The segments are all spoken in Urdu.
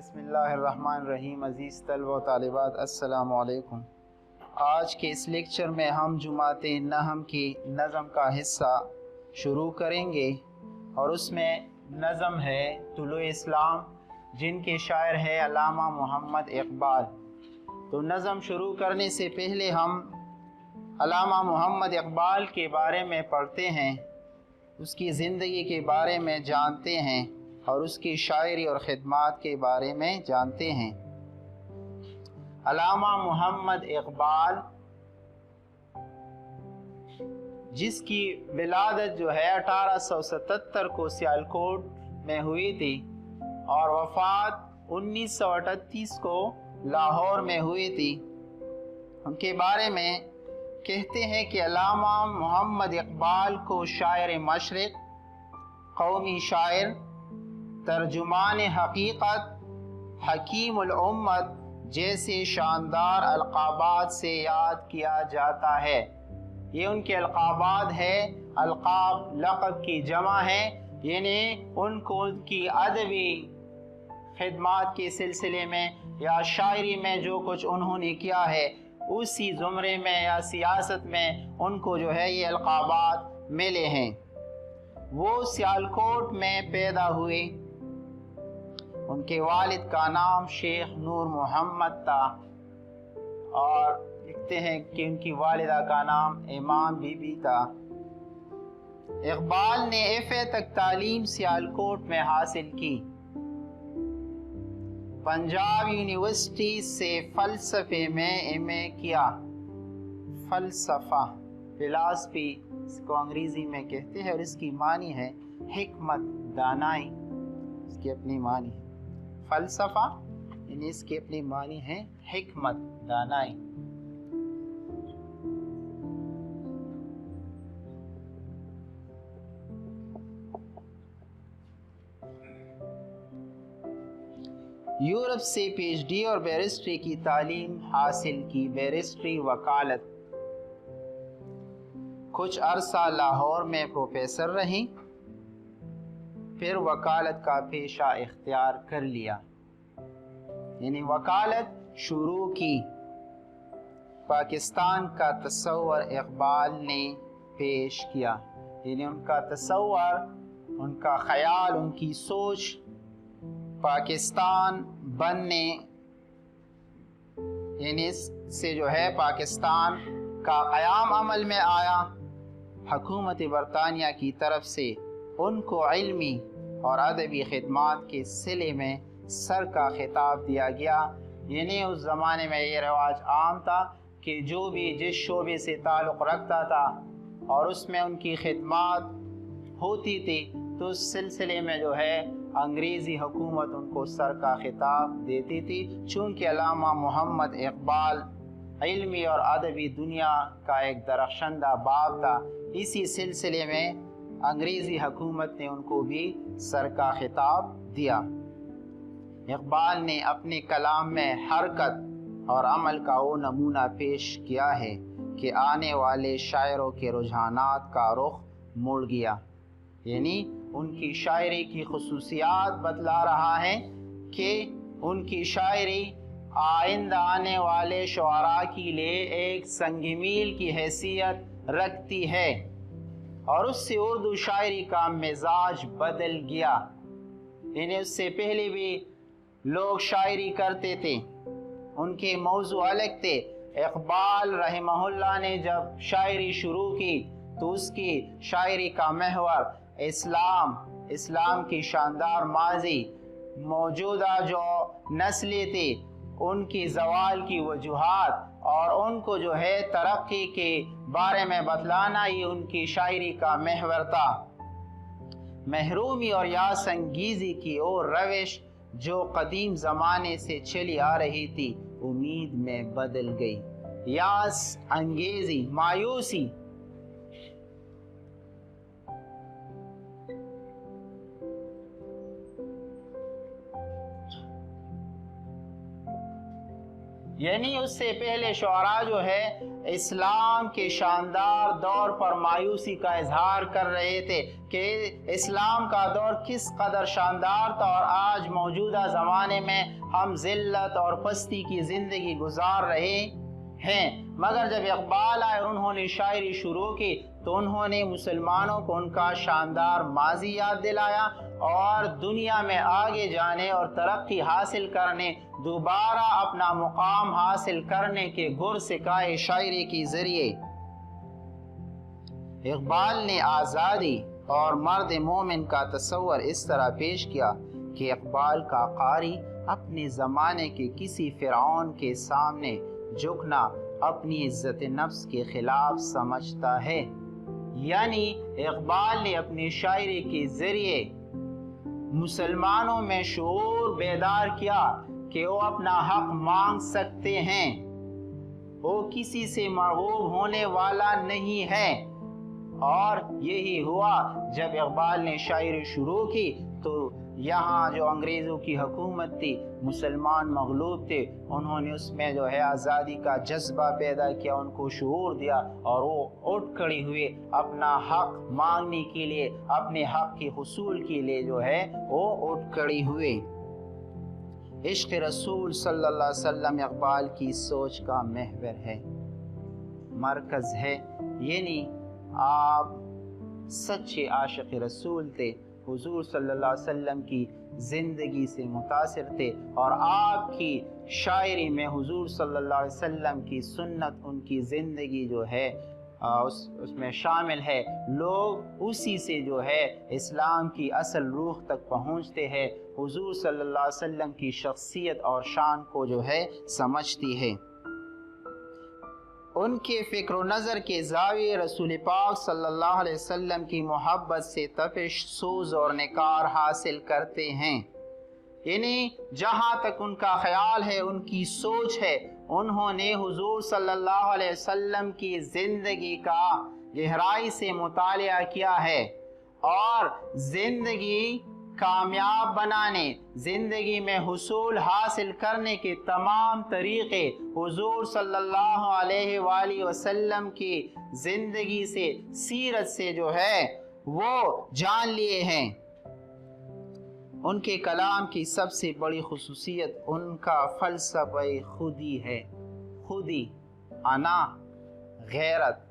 بسم اللہ الرحمن الرحیم۔ عزیز طلبہ و طالبات السلام علیکم۔ آج کے اس لیکچر میں ہم جماعت نحم کی نظم کا حصہ شروع کریں گے اور اس میں نظم ہے طلوع اسلام، جن کے شاعر ہے علامہ محمد اقبال۔ تو نظم شروع کرنے سے پہلے ہم علامہ محمد اقبال کے بارے میں پڑھتے ہیں، اس کی زندگی کے بارے میں جانتے ہیں اور اس کی شاعری اور خدمات کے بارے میں جانتے ہیں۔ علامہ محمد اقبال، جس کی ولادت جو ہے 1877 کو سیالکوٹ میں ہوئی تھی اور وفات 1938 کو لاہور میں ہوئی تھی، ان کے بارے میں کہتے ہیں کہ علامہ محمد اقبال کو شاعر مشرق، قومی شاعر، ترجمان حقیقت، حکیم الامت جیسے شاندار القابات سے یاد کیا جاتا ہے۔ یہ ان کے القابات ہے، القاب لقب کی جمع ہے، یعنی ان کو ان کی ادبی خدمات کے سلسلے میں یا شاعری میں جو کچھ انہوں نے کیا ہے اسی زمرے میں یا سیاست میں ان کو جو ہے یہ القابات ملے ہیں۔ وہ سیالکوٹ میں پیدا ہوئے، ان کے والد کا نام شیخ نور محمد تھا اور لکھتے ہیں کہ ان کی والدہ کا نام امام بی بی تھا۔ اقبال نے ایف.اے. تک تعلیم سیالکوٹ میں حاصل کی۔ پنجاب یونیورسٹی سے فلسفے میں ایم.اے. کیا۔ فلسفہ، فلاسفی اس کو انگریزی میں کہتے ہیں اور اس کی معنی ہے حکمت، دانائی، اس کی اپنی معنی ہے۔ فلسفہ یعنی اس کی اپنی معنی ہے حکمت، دانائی۔ یورپ سے پی ایچ ڈی اور بیرسٹری کی تعلیم حاصل کی، بیرسٹری وکالت۔ کچھ عرصہ لاہور میں پروفیسر رہیں، پھر وکالت کا پیشہ اختیار کر لیا، یعنی وکالت شروع کی۔ پاکستان کا تصور اقبال نے پیش کیا، یعنی ان کا تصور، ان کا خیال، ان کی سوچ پاکستان بننے، یعنی اس سے جو ہے پاکستان کا قیام عمل میں آیا۔ حکومت برطانیہ کی طرف سے ان کو علمی اور ادبی خدمات کے صلے میں سر کا خطاب دیا گیا، یعنی اس زمانے میں یہ رواج عام تھا کہ جو بھی جس شعبے سے تعلق رکھتا تھا اور اس میں ان کی خدمات ہوتی تھی تو اس سلسلے میں جو ہے انگریزی حکومت ان کو سر کا خطاب دیتی تھی۔ چونکہ علامہ محمد اقبال علمی اور ادبی دنیا کا ایک درخشندہ باب تھا، اسی سلسلے میں انگریزی حکومت نے ان کو بھی سر کا خطاب دیا۔ اقبال نے اپنے کلام میں حرکت اور عمل کا وہ نمونہ پیش کیا ہے کہ آنے والے شاعروں کے رجحانات کا رخ مڑ گیا، یعنی ان کی شاعری کی خصوصیات بتلا رہا ہے کہ ان کی شاعری آئندہ آنے والے شعراء کے لیے ایک سنگ میل کی حیثیت رکھتی ہے، اور اس سے اردو شاعری کا مزاج بدل گیا۔ یعنی اس سے پہلے بھی لوگ شاعری کرتے تھے، ان کے موضوع الگ تھے۔ اقبال رحمہ اللہ نے جب شاعری شروع کی تو اس کی شاعری کا محور اسلام کی شاندار ماضی، موجودہ جو نسلیں تھی ان کی زوال کی وجوہات اور ان کو جو ہے ترقی کے بارے میں بتلانا، یہ ان کی شاعری کا محور تھا۔ محرومی اور یاس انگیزی کی اور روش جو قدیم زمانے سے چلی آ رہی تھی امید میں بدل گئی۔ یاس انگیزی، مایوسی، یعنی اس سے پہلے شعراء جو ہے اسلام کے شاندار دور پر مایوسی کا اظہار کر رہے تھے کہ اسلام کا دور کس قدر شاندار تھا اور آج موجودہ زمانے میں ہم ذلت اور پستی کی زندگی گزار رہے ہیں۔ مگر جب اقبال آئے اور انہوں نے شاعری شروع کی تو انہوں نے مسلمانوں کو ان کا شاندار ماضی یاد دلایا اور دنیا میں آگے جانے اور ترقی حاصل کرنے، دوبارہ اپنا مقام حاصل کرنے کے گر سکھائے شاعری کے ذریعے۔ اقبال نے آزادی اور مرد مومن کا تصور اس طرح پیش کیا کہ اقبال کا قاری اپنے زمانے کے کسی فرعون کے سامنے جھکنا اپنی عزت نفس کے خلاف سمجھتا ہے۔ یعنی اقبال نے اپنی شاعری کے ذریعے مسلمانوں میں شعور بیدار کیا کہ وہ اپنا حق مانگ سکتے ہیں، وہ کسی سے مرغوب ہونے والا نہیں ہے۔ اور یہی ہوا جب اقبال نے شاعری شروع کی تو یہاں جو انگریزوں کی حکومت تھی، مسلمان مغلوب تھے، انہوں نے اس میں جو ہے آزادی کا جذبہ پیدا کیا، ان کو شعور دیا اور وہ اٹھ کھڑے ہوئے اپنا حق مانگنے کے لیے، اپنے حق کے حصول کے لیے جو ہے وہ اٹھ کھڑے ہوئے۔ عشق رسول صلی اللہ علیہ وسلم اقبال کی سوچ کا محور ہے، مرکز ہے، یعنی آپ سچے عاشق رسول تھے، حضور صلی اللہ علیہ وسلم کی زندگی سے متاثر تھے اور آپ کی شاعری میں حضور صلی اللہ علیہ وسلم کی سنت، ان کی زندگی جو ہے اس میں شامل ہے۔ لوگ اسی سے جو ہے اسلام کی اصل روح تک پہنچتے ہیں، حضور صلی اللہ علیہ وسلم کی شخصیت اور شان کو جو ہے سمجھتی ہے۔ ان کے فکر و نظر کے زاویے رسول پاک صلی اللہ علیہ وسلم کی محبت سے تپش سوز اور نکار حاصل کرتے ہیں، یعنی جہاں تک ان کا خیال ہے، ان کی سوچ ہے، انہوں نے حضور صلی اللہ علیہ وسلم کی زندگی کا گہرائی سے مطالعہ کیا ہے اور زندگی کامیاب بنانے، زندگی میں حصول حاصل کرنے کے تمام طریقے حضور صلی اللہ علیہ وآلہ وسلم کی زندگی سے، سیرت سے جو ہے وہ جان لیے ہیں۔ ان کے کلام کی سب سے بڑی خصوصیت ان کا فلسفہ خودی ہے، خودی، انا، غیرت۔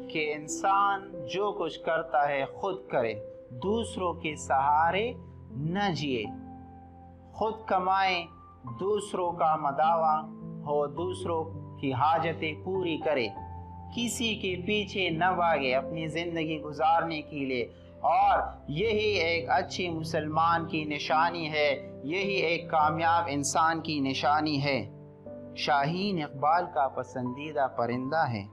کہ انسان جو کچھ کرتا ہے خود کرے، دوسروں کے سہارے نہ جیے، خود کمائے، دوسروں کا مداوا ہو، دوسروں کی حاجتیں پوری کرے، کسی کے پیچھے نہ بھاگے اپنی زندگی گزارنے کے لیے۔ اور یہی ایک اچھی مسلمان کی نشانی ہے، یہی ایک کامیاب انسان کی نشانی ہے۔ شاہین اقبال کا پسندیدہ پرندہ ہے،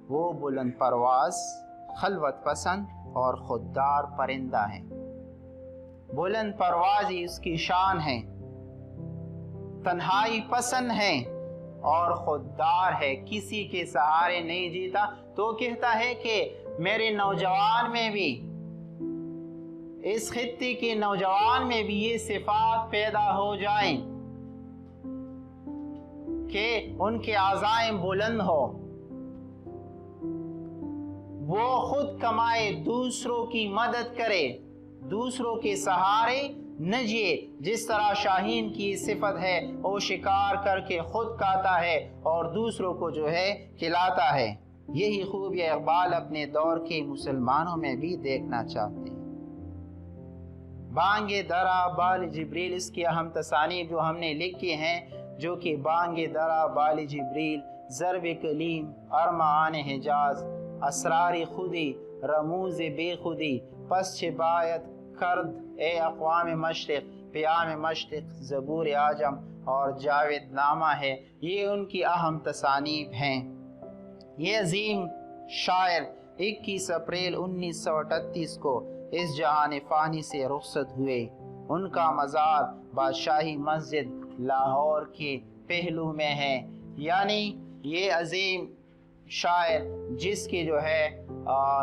وہ بلند پرواز، خلوت پسند اور خوددار پرندہ ہے۔ بلند پروازی اس کی شان ہے، تنہائی پسند ہے اور خوددار ہے، کسی کے سہارے نہیں جیتا۔ تو کہتا ہے کہ میرے نوجوان میں بھی، اس خطے کے نوجوان میں بھی یہ صفات پیدا ہو جائیں کہ ان کے عزائم بلند ہو، وہ خود کمائے، دوسروں کی مدد کرے، دوسروں کے سہارے نہ جیے۔ جس طرح شاہین کی صفت ہے، وہ شکار کر کے خود کھاتا ہے اور دوسروں کو جو ہے کھلاتا ہے۔ یہی خوبی اقبال اپنے دور کے مسلمانوں میں بھی دیکھنا چاہتے ہیں۔ بانگ درا بال جبریل، اس کی اہم تصانیف جو ہم نے لکھی ہیں، جو کہ بانگ درا بال جبریل، ضرب کلیم، ارمان حجاز، اسرار خودی، رموز بے خودی، پس چھ باید کرد اے اقوام مشرق، پیام مشرق، زبور اعجم اور جاوید نامہ ہے۔ یہ ان کی اہم تصانیف ہیں۔ یہ عظیم شاعر 21 اپریل 1938 کو اس جہان فانی سے رخصت ہوئے۔ ان کا مزار بادشاہی مسجد لاہور کے پہلو میں ہے۔ یعنی یہ عظیم شاعر جس کے جو ہے